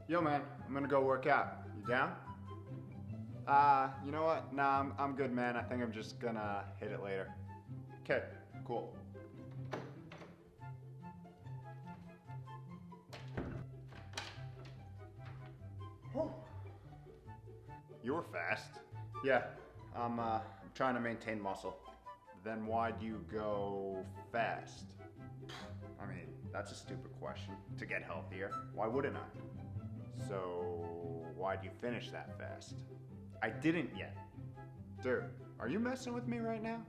Yo, man, I'm gonna go work out. You down? You know what? Nah, I'm good, man. I think I'm just gonna hit it later. Okay, cool. Whew. You were fast. Yeah, I'm trying to maintain muscle. Then why'd you go fast? I mean, that's a stupid question. To get healthier. Why wouldn't I? So, why'd you finish that fast? I didn't yet. Dude, are you messing with me right now?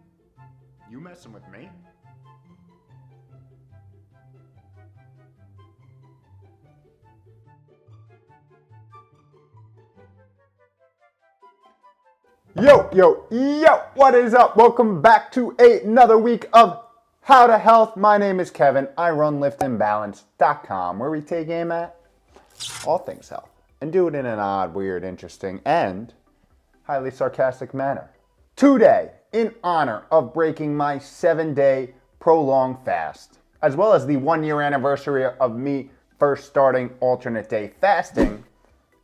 You messing with me? Yo, what is up? Welcome back to another week of How to Health. My name is Kevin. I run liftandbalance.com, where we take aim at all things health and do it in an odd, weird, interesting, and highly sarcastic manner. Today, in honor of breaking my 7-day prolonged fast, as well as the 1-year anniversary of me first starting alternate day fasting,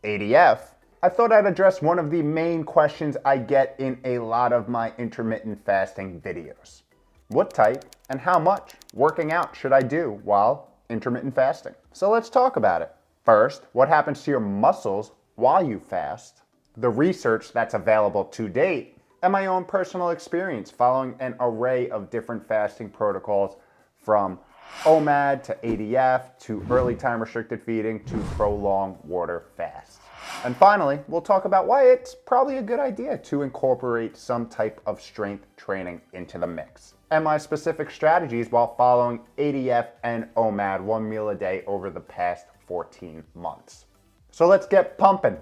ADF, I thought I'd address one of the main questions I get in a lot of my intermittent fasting videos. What type and how much working out should I do while intermittent fasting? So let's talk about it. First, what happens to your muscles while you fast, the research that's available to date, and my own personal experience following an array of different fasting protocols from OMAD to ADF to early time restricted feeding to prolonged water fast. And finally, we'll talk about why it's probably a good idea to incorporate some type of strength training into the mix, and my specific strategies while following ADF and OMAD 1 meal a day over the past 14 months. So let's get pumping.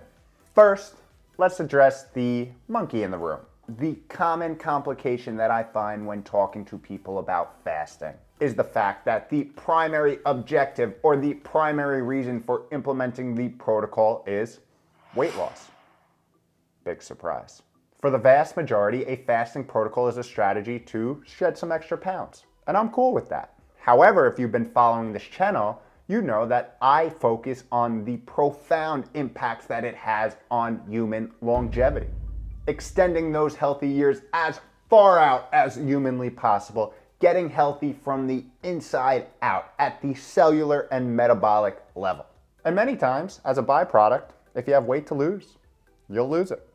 First, let's address the monkey in the room. The common complication that I find when talking to people about fasting is the fact that the primary objective or the primary reason for implementing the protocol is weight loss. Big surprise. For the vast majority, a fasting protocol is a strategy to shed some extra pounds, and I'm cool with that. However, if you've been following this channel, you know that I focus on the profound impacts that it has on human longevity, extending those healthy years as far out as humanly possible, getting healthy from the inside out at the cellular and metabolic level. And many times, as a byproduct, if you have weight to lose, you'll lose it.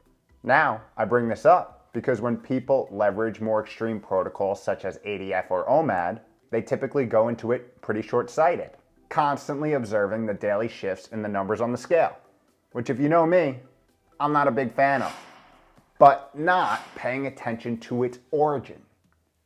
Now, I bring this up because when people leverage more extreme protocols such as ADF or OMAD, they typically go into it pretty short-sighted, constantly observing the daily shifts in the numbers on the scale, which if you know me, I'm not a big fan of, but not paying attention to its origin,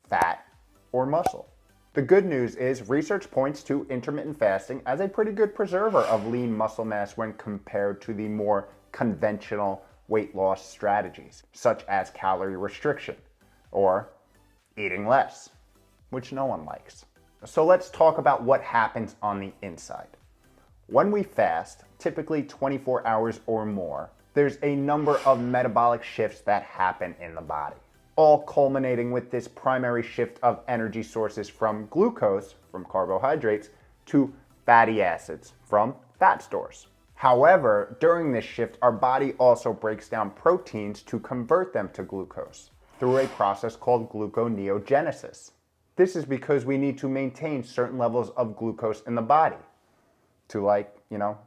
fat or muscle. The good news is research points to intermittent fasting as a pretty good preserver of lean muscle mass when compared to the more conventional weight loss strategies, such as calorie restriction or eating less, which no one likes. So let's talk about what happens on the inside. When we fast, typically 24 hours or more, there's a number of metabolic shifts that happen in the body, all culminating with this primary shift of energy sources from glucose, from carbohydrates, to fatty acids, from fat stores. However, during this shift, our body also breaks down proteins to convert them to glucose through a process called gluconeogenesis. This is because we need to maintain certain levels of glucose in the body to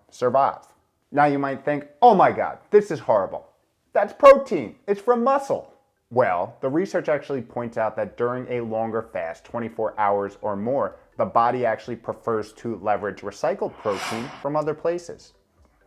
survive. Now you might think, oh my God, this is horrible. That's protein, it's from muscle. Well, the research actually points out that during a longer fast, 24 hours or more, the body actually prefers to leverage recycled protein from other places,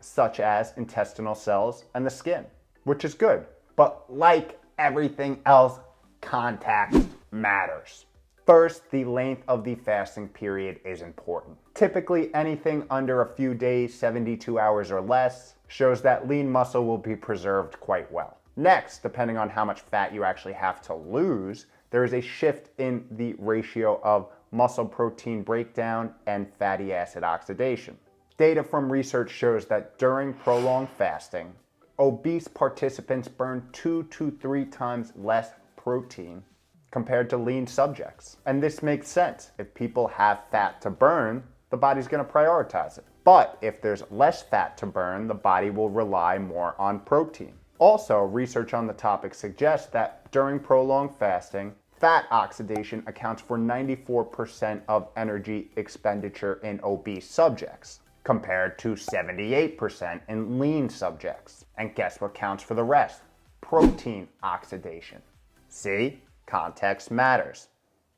such as intestinal cells and the skin, which is good. But like everything else, context matters. First, the length of the fasting period is important. Typically, anything under a few days, 72 hours or less, shows that lean muscle will be preserved quite well. Next, depending on how much fat you actually have to lose, there is a shift in the ratio of muscle protein breakdown and fatty acid oxidation. Data from research shows that during prolonged fasting, obese participants burn 2 to 3 times less protein compared to lean subjects. And this makes sense. If people have fat to burn, the body's going to prioritize it. But if there's less fat to burn, the body will rely more on protein. Also, research on the topic suggests that during prolonged fasting, fat oxidation accounts for 94% of energy expenditure in obese subjects, compared to 78% in lean subjects. And guess what counts for the rest? Protein oxidation. See? Context matters.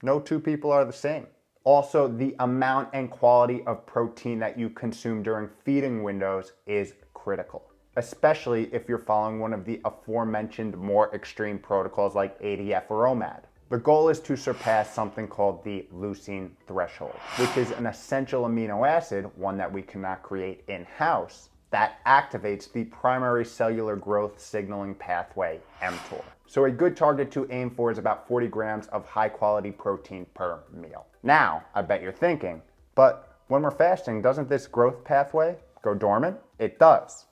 No two people are the same. Also, the amount and quality of protein that you consume during feeding windows is critical, especially if you're following one of the aforementioned more extreme protocols like ADF or OMAD. The goal is to surpass something called the leucine threshold, which is an essential amino acid, one that we cannot create in-house, that activates the primary cellular growth signaling pathway, mTOR. So a good target to aim for is about 40 grams of high quality protein per meal. Now, I bet you're thinking, but when we're fasting, doesn't this growth pathway go dormant? It does,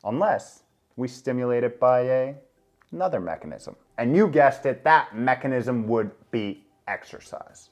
unless we stimulate it by another mechanism. And you guessed it, that mechanism would be exercise.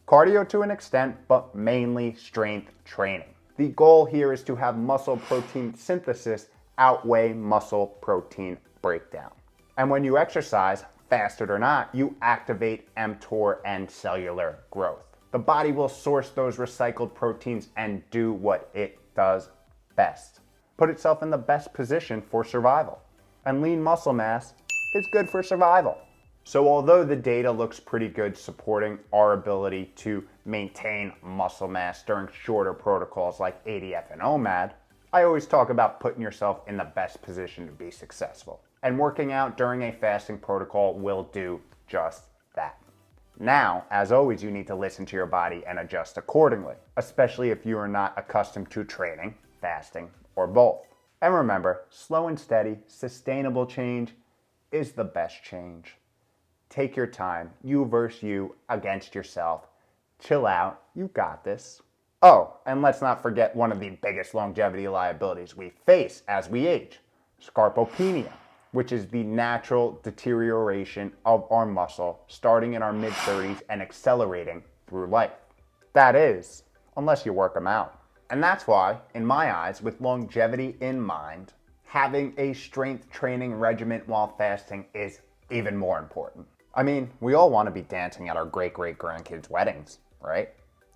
Cardio to an extent, but mainly strength training. The goal here is to have muscle protein synthesis outweigh muscle protein breakdown. And when you exercise, fasted or not, you activate mTOR and cellular growth. The body will source those recycled proteins and do what it does best. Put itself in the best position for survival. And lean muscle mass is good for survival. So although the data looks pretty good supporting our ability to maintain muscle mass during shorter protocols like ADF and OMAD, I always talk about putting yourself in the best position to be successful. And working out during a fasting protocol will do just that. Now, as always, you need to listen to your body and adjust accordingly, especially if you are not accustomed to training, fasting, or both. And remember, slow and steady, sustainable change is the best change. Take your time, you versus you against yourself. Chill out, you got this. Oh, and let's not forget one of the biggest longevity liabilities we face as we age, sarcopenia, which is the natural deterioration of our muscle starting in our mid-30s and accelerating through life. That is, unless you work them out. And that's why, in my eyes, with longevity in mind, having a strength training regimen while fasting is even more important. I mean, we all want to be dancing at our great-great-grandkids' weddings, right?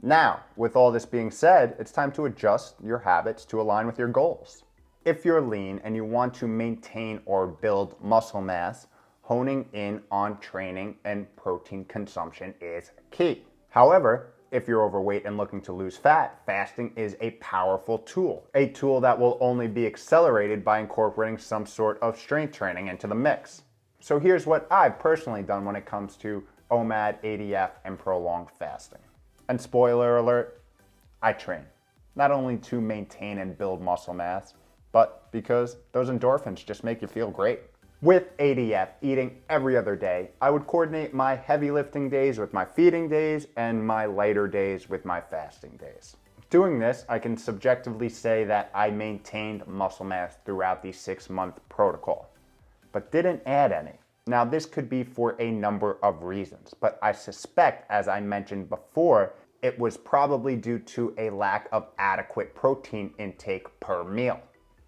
Now, with all this being said, it's time to adjust your habits to align with your goals. If you're lean and you want to maintain or build muscle mass, honing in on training and protein consumption is key. However, if you're overweight and looking to lose fat, fasting is a powerful tool. A tool that will only be accelerated by incorporating some sort of strength training into the mix. So here's what I've personally done when it comes to OMAD, ADF, and prolonged fasting. And spoiler alert, I train. Not only to maintain and build muscle mass, but because those endorphins just make you feel great. With ADF, eating every other day, I would coordinate my heavy lifting days with my feeding days and my lighter days with my fasting days. Doing this, I can subjectively say that I maintained muscle mass throughout the 6-month protocol, but didn't add any. Now, this could be for a number of reasons, but I suspect, as I mentioned before, it was probably due to a lack of adequate protein intake per meal.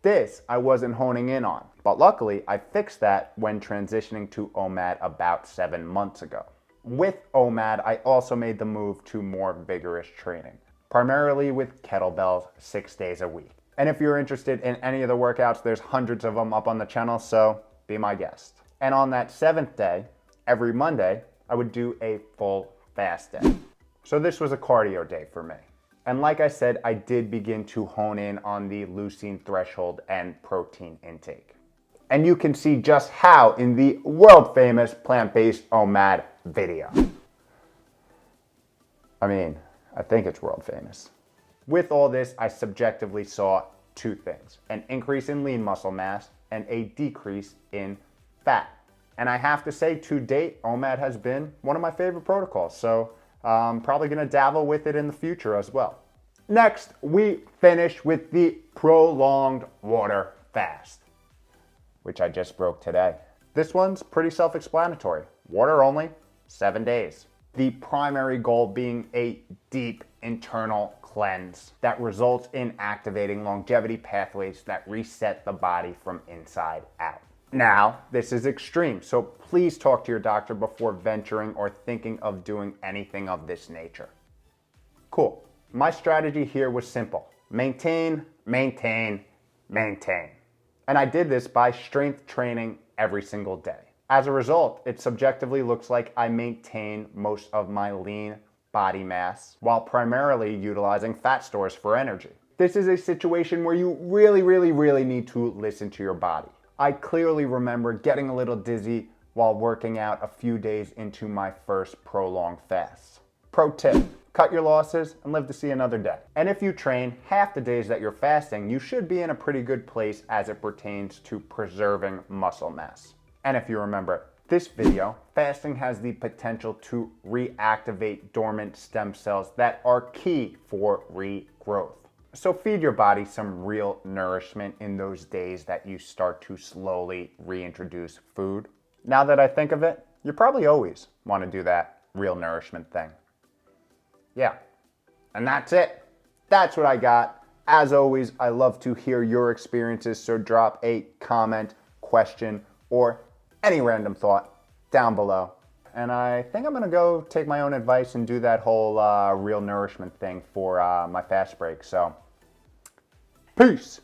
This I wasn't honing in on, but luckily I fixed that when transitioning to OMAD about 7 months ago. With OMAD, I also made the move to more vigorous training, primarily with kettlebells 6 days a week. And if you're interested in any of the workouts, there's hundreds of them up on the channel, so be my guest. And on that 7th day, every Monday, I would do a full fast day. So this was a cardio day for me. And like I said, I did begin to hone in on the leucine threshold and protein intake. And you can see just how in the world famous plant-based OMAD video. I mean, I think it's world famous. With all this, I subjectively saw two things: an increase in lean muscle mass and a decrease in fat. And I have to say, to date, OMAD has been one of my favorite protocols. So I'm probably gonna dabble with it in the future as well. Next, we finish with the prolonged water fast, which I just broke today. This one's pretty self-explanatory. Water only, 7 days. The primary goal being a deep internal cleanse that results in activating longevity pathways that reset the body from inside out. Now, this is extreme, so please talk to your doctor before venturing or thinking of doing anything of this nature. Cool. My strategy here was simple. Maintain, maintain, maintain. And I did this by strength training every single day. As a result, it subjectively looks like I maintain most of my lean body mass while primarily utilizing fat stores for energy. This is a situation where you really need to listen to your body. I clearly remember getting a little dizzy while working out a few days into my first prolonged fast. Pro tip, cut your losses and live to see another day. And if you train half the days that you're fasting, you should be in a pretty good place as it pertains to preserving muscle mass. And if you remember this video, fasting has the potential to reactivate dormant stem cells that are key for regrowth. So feed your body some real nourishment in those days that you start to slowly reintroduce food. Now that I think of it, you probably always want to do that real nourishment thing. Yeah, and that's it. That's what I got. As always, I love to hear your experiences, so drop a comment, question, or any random thought down below. And I think I'm gonna go take my own advice and do that whole real nourishment thing for my fast break. So, peace.